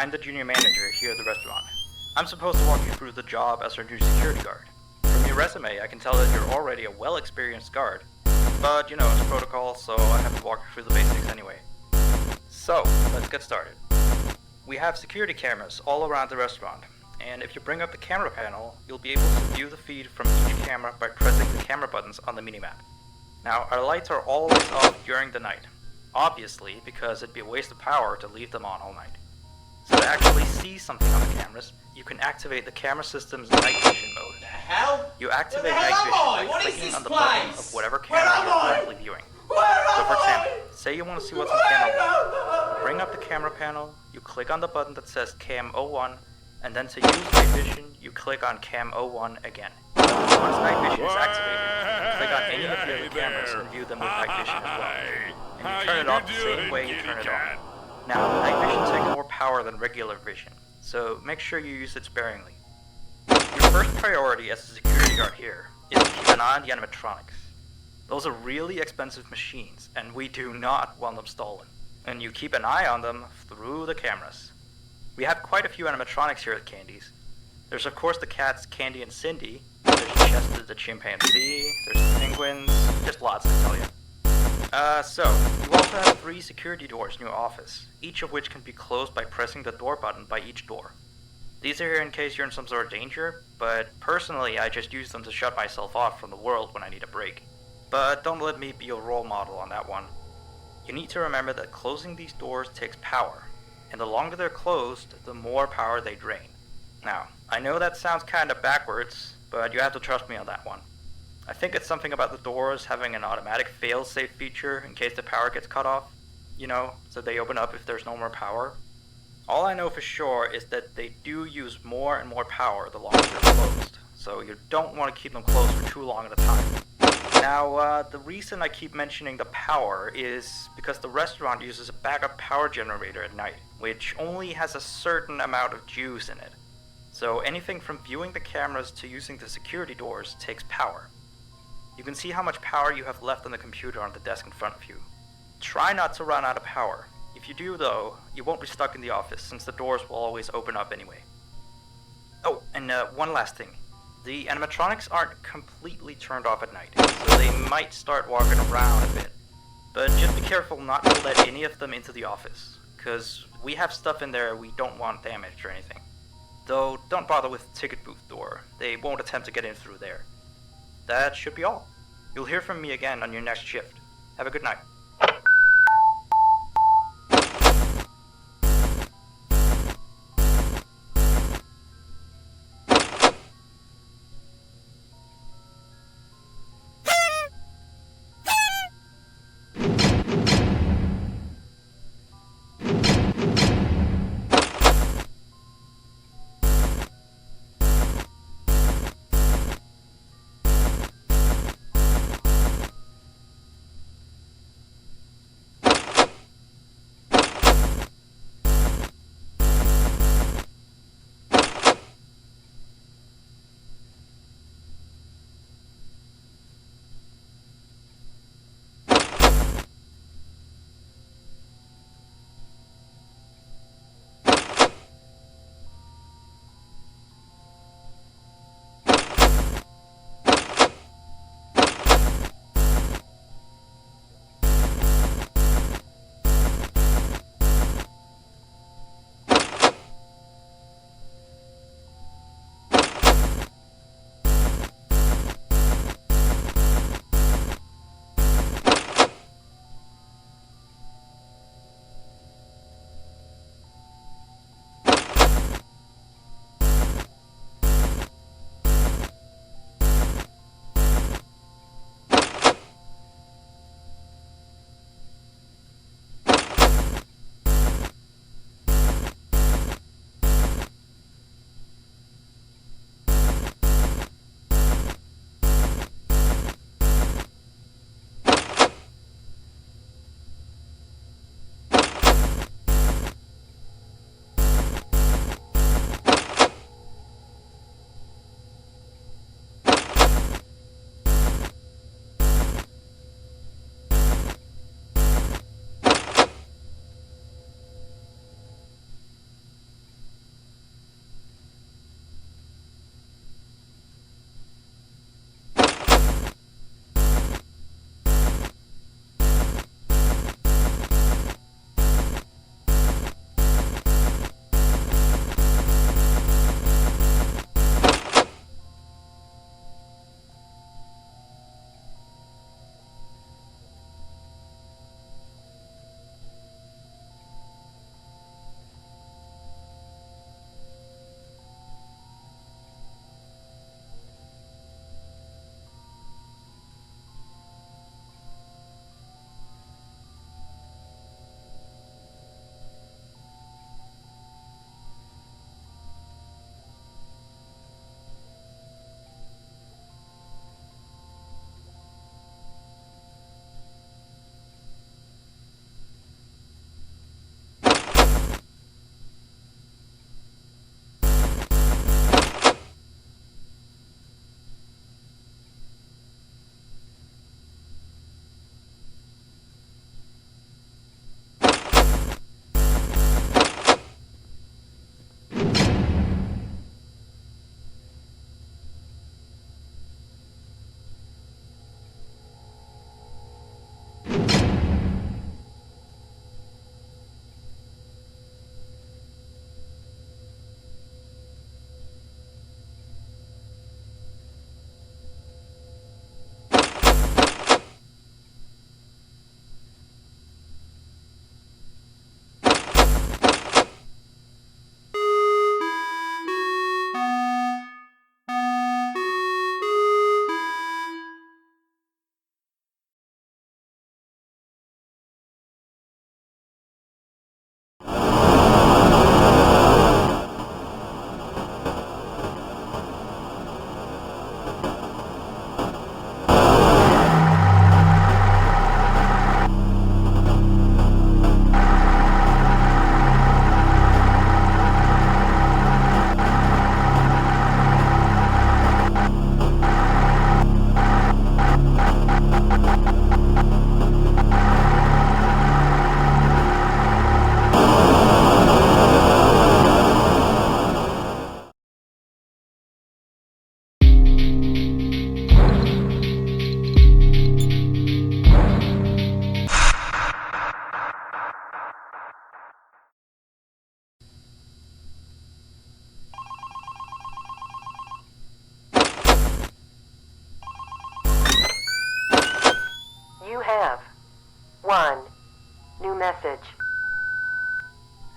I'm the junior manager here at the restaurant. I'm supposed to walk you through the job as our new security guard. From your resume, I can tell that you're already a well-experienced guard. But, you know, it's protocol, so I have to walk you through the basics anyway. So, let's get started. We have security cameras all around the restaurant, and if you bring up the camera panel, you'll be able to view the feed from each camera by pressing the camera buttons on the minimap. Now, our lights are always off during the night, obviously because it'd be a waste of power to leave them on all night. So to actually see something on the cameras, you can activate the camera system's night vision mode. The hell? You activate Where the night hell vision am I? by What is clicking this on the place? button of whatever Where camera am you're I? currently viewing. Where So for am example, I? say you want to see what's on camera 1. Bring up the camera panel, you click on the button that says Cam 01, and then to use night vision, you click on Cam 01 again. Once night vision is activated, you can click on any of the other cameras and view them with night vision as well. And you turn it off the same way you turn it on. Now, night vision takes more power than regular vision, so make sure you use it sparingly. Your first priority as a security guard here is to keep an eye on the animatronics. Those are really expensive machines, and we do not want them stolen. And you keep an eye on them through the cameras. We have quite a few animatronics here at Candy's. There's of course the cats Candy and Cindy, there's Chester the chimpanzee, there's the penguins, just lots to tell you. So, you also have 3 security doors in your office, each of which can be closed by pressing the door button by each door. These are here in case you're in some sort of danger, but personally I just use them to shut myself off from the world when I need a break. But don't let me be your role model on that one. You need to remember that closing these doors takes power, and the longer they're closed, the more power they drain. Now, I know that sounds kinda backwards, but you have to trust me on that one. I think it's something about the doors having an automatic fail-safe feature in case the power gets cut off. You know, so they open up if there's no more power. All I know for sure is that they do use more and more power the longer they're closed, so you don't want to keep them closed for too long at a time. Now, the reason I keep mentioning the power is because the restaurant uses a backup power generator at night, which only has a certain amount of juice in it. So anything from viewing the cameras to using the security doors takes power. You can see how much power you have left on the computer on the desk in front of you. Try not to run out of power. If you do though, you won't be stuck in the office since the doors will always open up anyway. Oh, and one last thing. The animatronics aren't completely turned off at night, so they might start walking around a bit. But just be careful not to let any of them into the office, cause we have stuff in there we don't want damaged or anything. Though, don't bother with the ticket booth door, they won't attempt to get in through there. That should be all. You'll hear from me again on your next shift. Have a good night.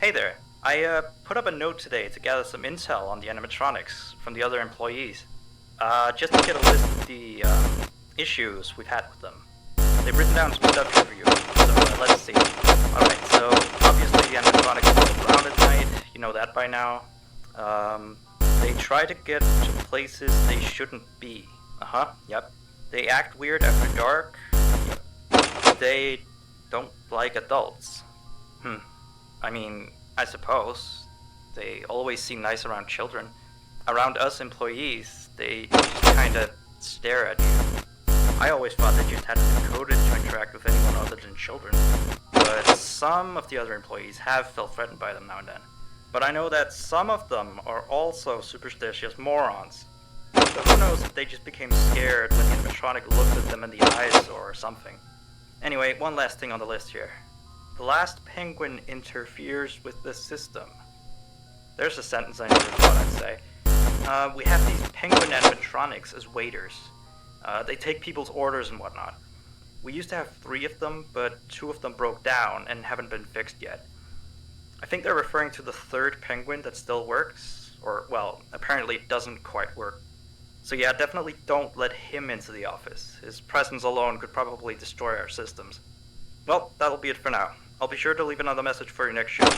Hey there. I put up a note today to gather some intel on the animatronics from the other employees. Just to get a list of the issues we've had with them. They've written down some stuff here for you, so let's see. Alright, so obviously the animatronics move around at night, you know that by now. They try to get to places they shouldn't be. Yep. They act weird after dark. Yep. They don't like adults. I mean, I suppose. They always seem nice around children. Around us employees, they just kinda stare at you. I always thought they just had to be coded to interact with anyone other than children. But some of the other employees have felt threatened by them now and then. But I know that some of them are also superstitious morons. So who knows if they just became scared when the animatronic looked at them in the eyes or something. Anyway, one last thing on the list here. The last penguin interferes with the system. There's a sentence I never thought I'd say. We have these penguin animatronics as waiters. They take people's orders and whatnot. We used to have 3 of them, but 2 of them broke down and haven't been fixed yet. I think they're referring to the 3rd penguin that still works, or, well, apparently doesn't quite work. So yeah, definitely don't let him into the office. His presence alone could probably destroy our systems. Well, that'll be it for now. I'll be sure to leave another message for your next shoot.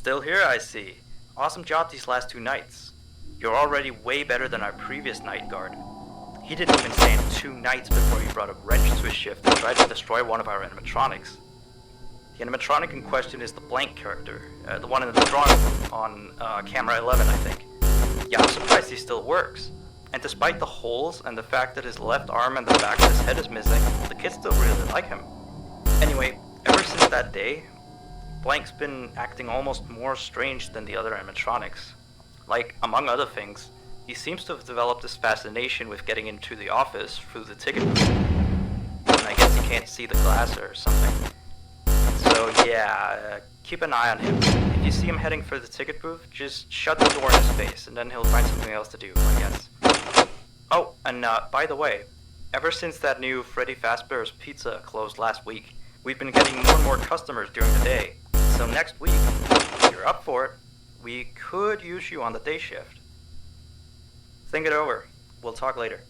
Still here, I see. Awesome job these last 2 nights. You're already way better than our previous night guard. He didn't even stand 2 nights before he brought a wrench to his shift and tried to destroy one of our animatronics. The animatronic in question is the blank character, the one in the drawing room on camera 11, I think. Yeah, I'm surprised he still works. And despite the holes and the fact that his left arm and the back of his head is missing, the kids still really like him. Anyway, ever since that day, Blank's been acting almost more strange than the other animatronics. Like, among other things, he seems to have developed this fascination with getting into the office through the ticket booth. And I guess he can't see the glass or something. So yeah, keep an eye on him. If you see him heading for the ticket booth, just shut the door in his face, and then he'll find something else to do, I guess. Oh, and by the way, ever since that new Freddy Fazbear's Pizza closed last week, we've been getting more and more customers during the day. So next week, if you're up for it, we could use you on the day shift. Think it over. We'll talk later.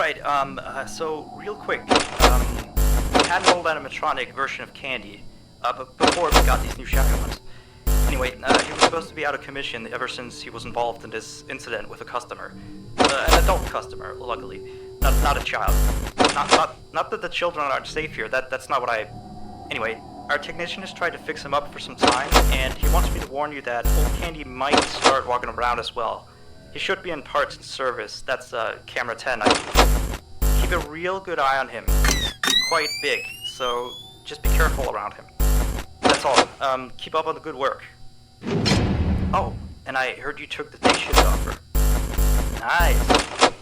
Alright, so real quick, we had an old animatronic version of Candy, but before we got these new shiny ones. Anyway, he was supposed to be out of commission ever since he was involved in this incident with a customer. An adult customer, luckily. Not a child. Not that the children aren't safe here, that's not what I... Anyway, our technician has tried to fix him up for some time, and he wants me to warn you that old Candy might start walking around as well. He should be in parts and service, that's camera 10. Keep a real good eye on him. He's quite big, so just be careful around him. That's all. Keep up on the good work. Oh, and I heard you took the day shift offer. Nice.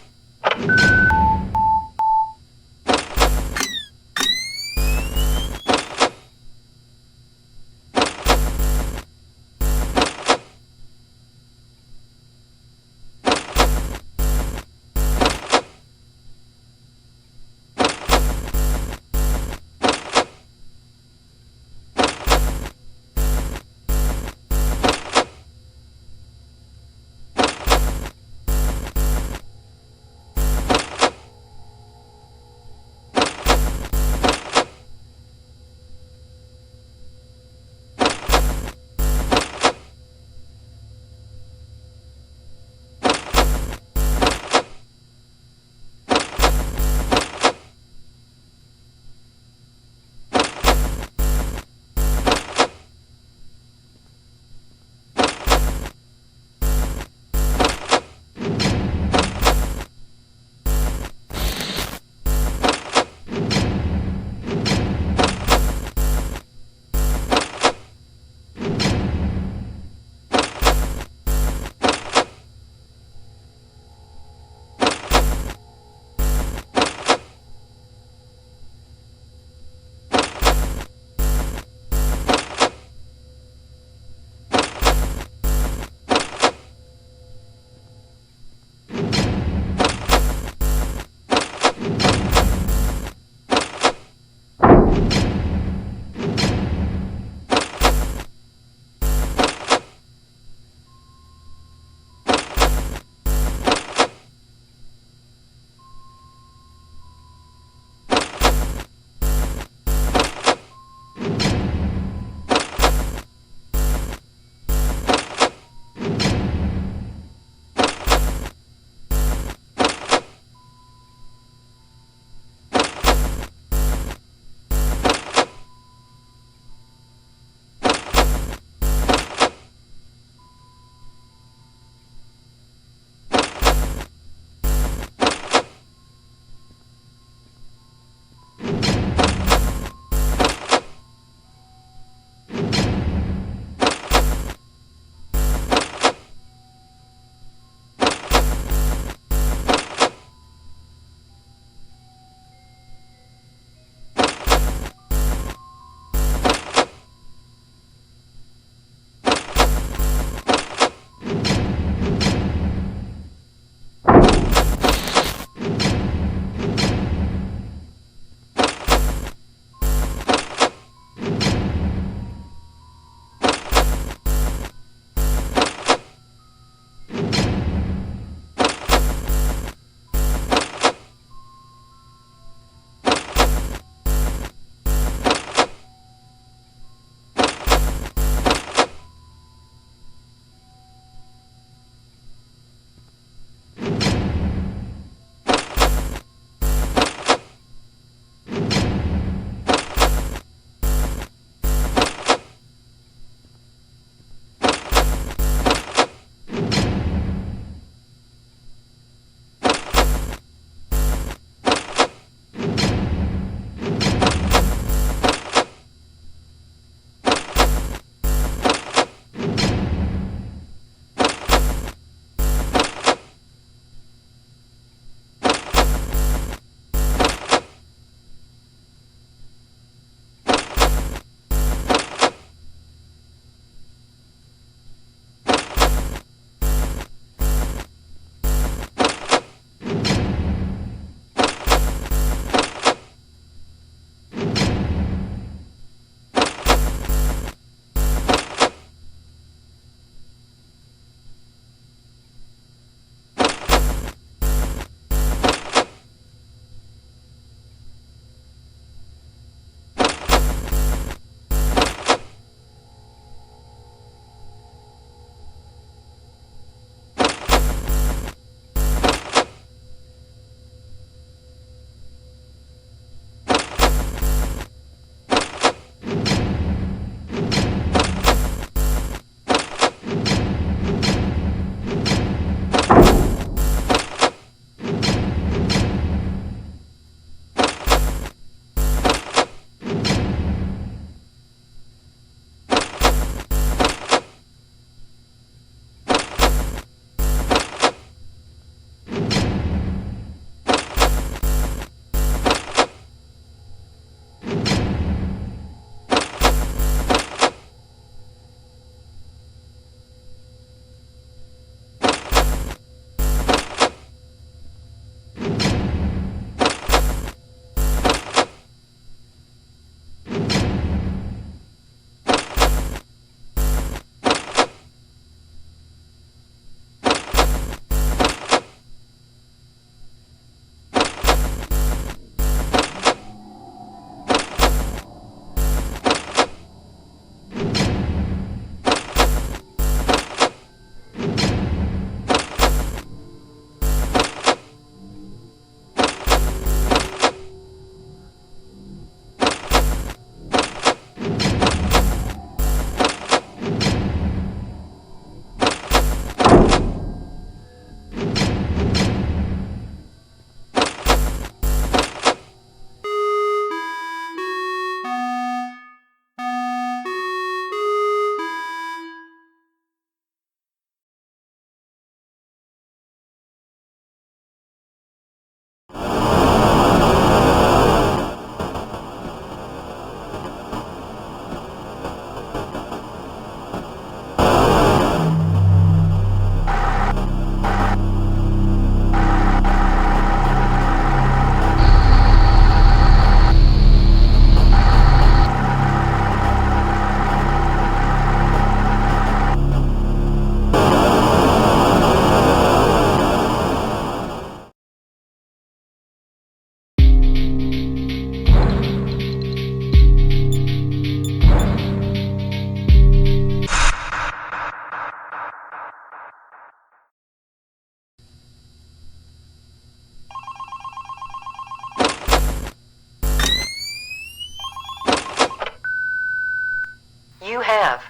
You have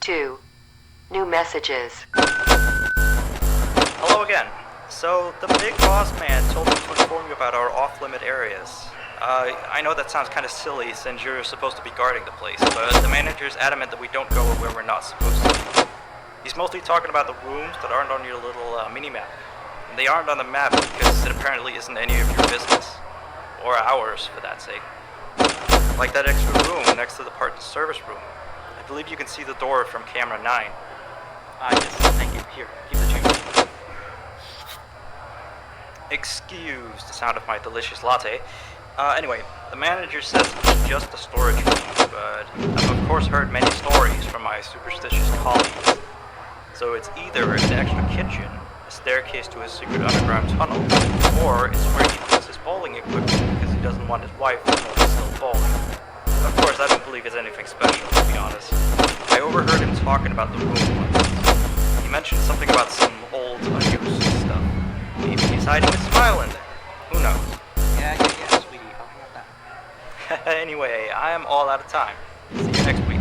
2 new messages. Hello again. So, the big boss man told me to inform you about our off-limit areas. I know that sounds kind of silly since you're supposed to be guarding the place, but the manager's adamant that we don't go where we're not supposed to. He's mostly talking about the rooms that aren't on your little mini-map. And they aren't on the map because it apparently isn't any of your business. Or ours, for that sake. Like that extra room next to the parts and service room. I believe you can see the door from camera 9. Yes, thank you. Here, keep the change. Excuse the sound of my delicious latte. Anyway, the manager says it's just a storage room, but I've of course heard many stories from my superstitious colleagues. So it's either an extra kitchen, a staircase to a secret underground tunnel, or it's where he puts his bowling equipment because he doesn't want his wife to know he's still bowling. Of course, I don't believe it's anything special, to be honest. I overheard him talking about the room once. He mentioned something about some old, unused stuff. Maybe he's hiding a smile in there. Who knows? Yeah, sweetie. I'll hang up that. Anyway, I am all out of time. See you next week.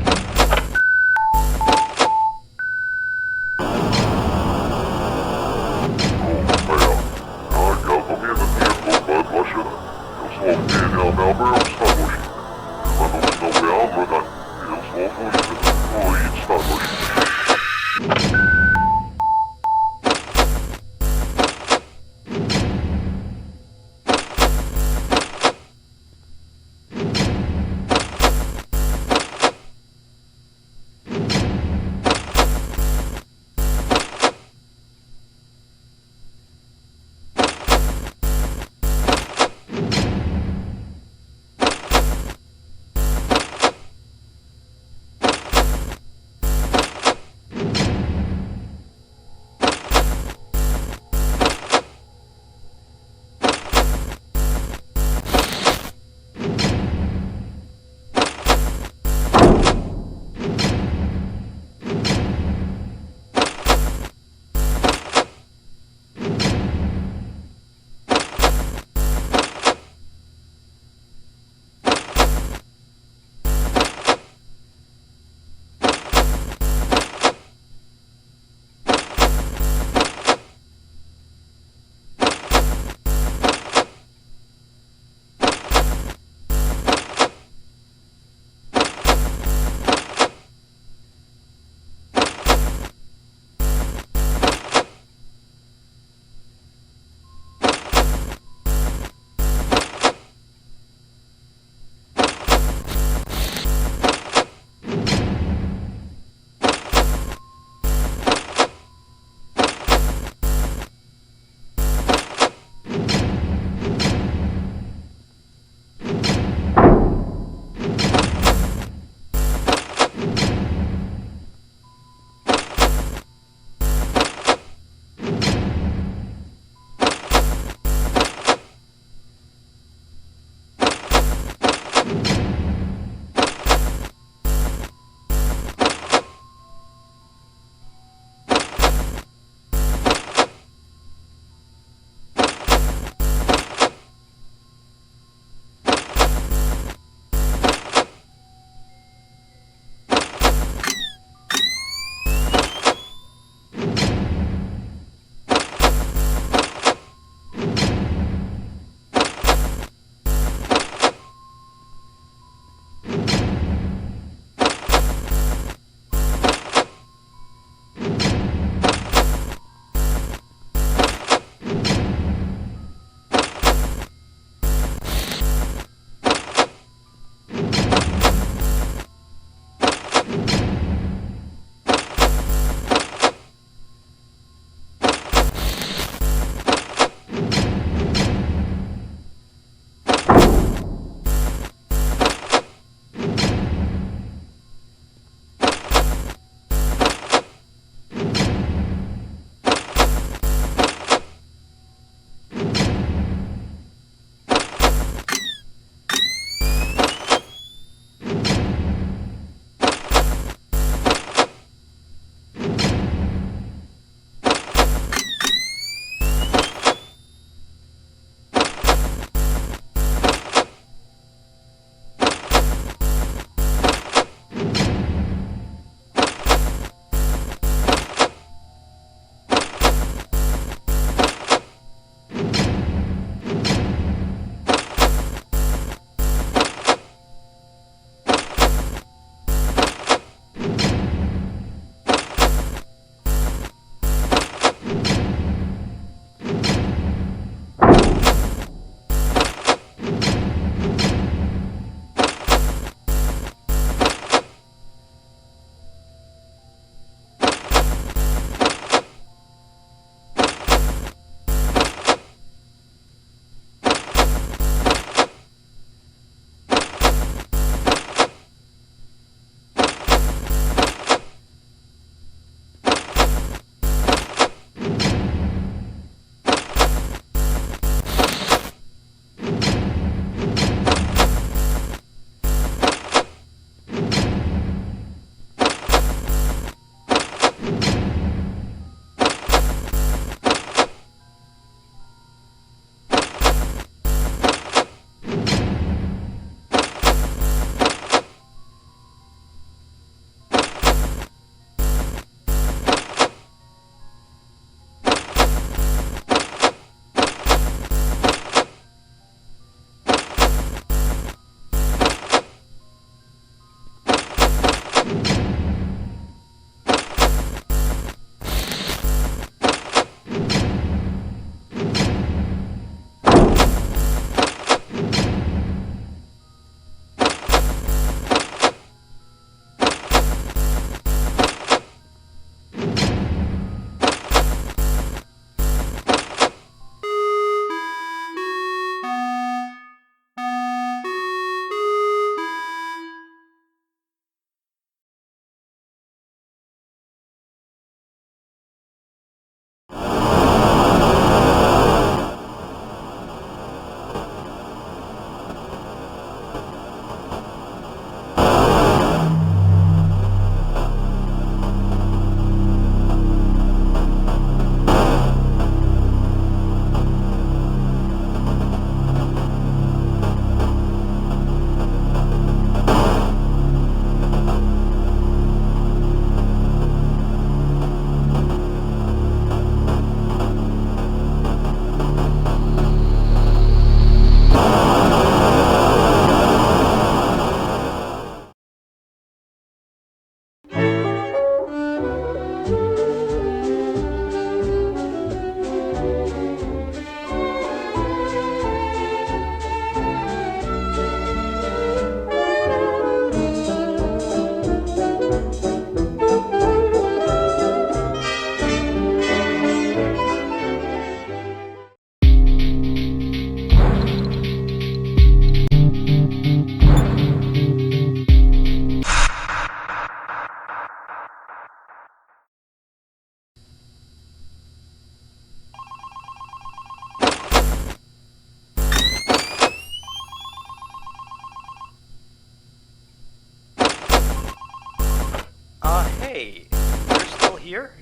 Hey, you're still here?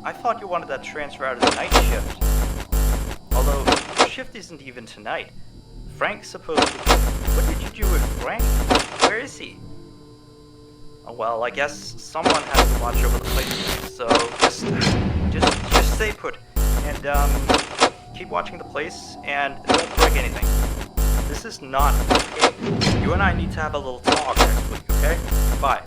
I thought you wanted that transfer out of the night shift. Although, your shift isn't even tonight. Frank's supposed to... What did you do with Frank? Where is he? Oh, well, I guess someone has to watch over the place, so just stay put. And, keep watching the place, and don't break anything. This is not okay. You and I need to have a little talk next week, okay? Bye.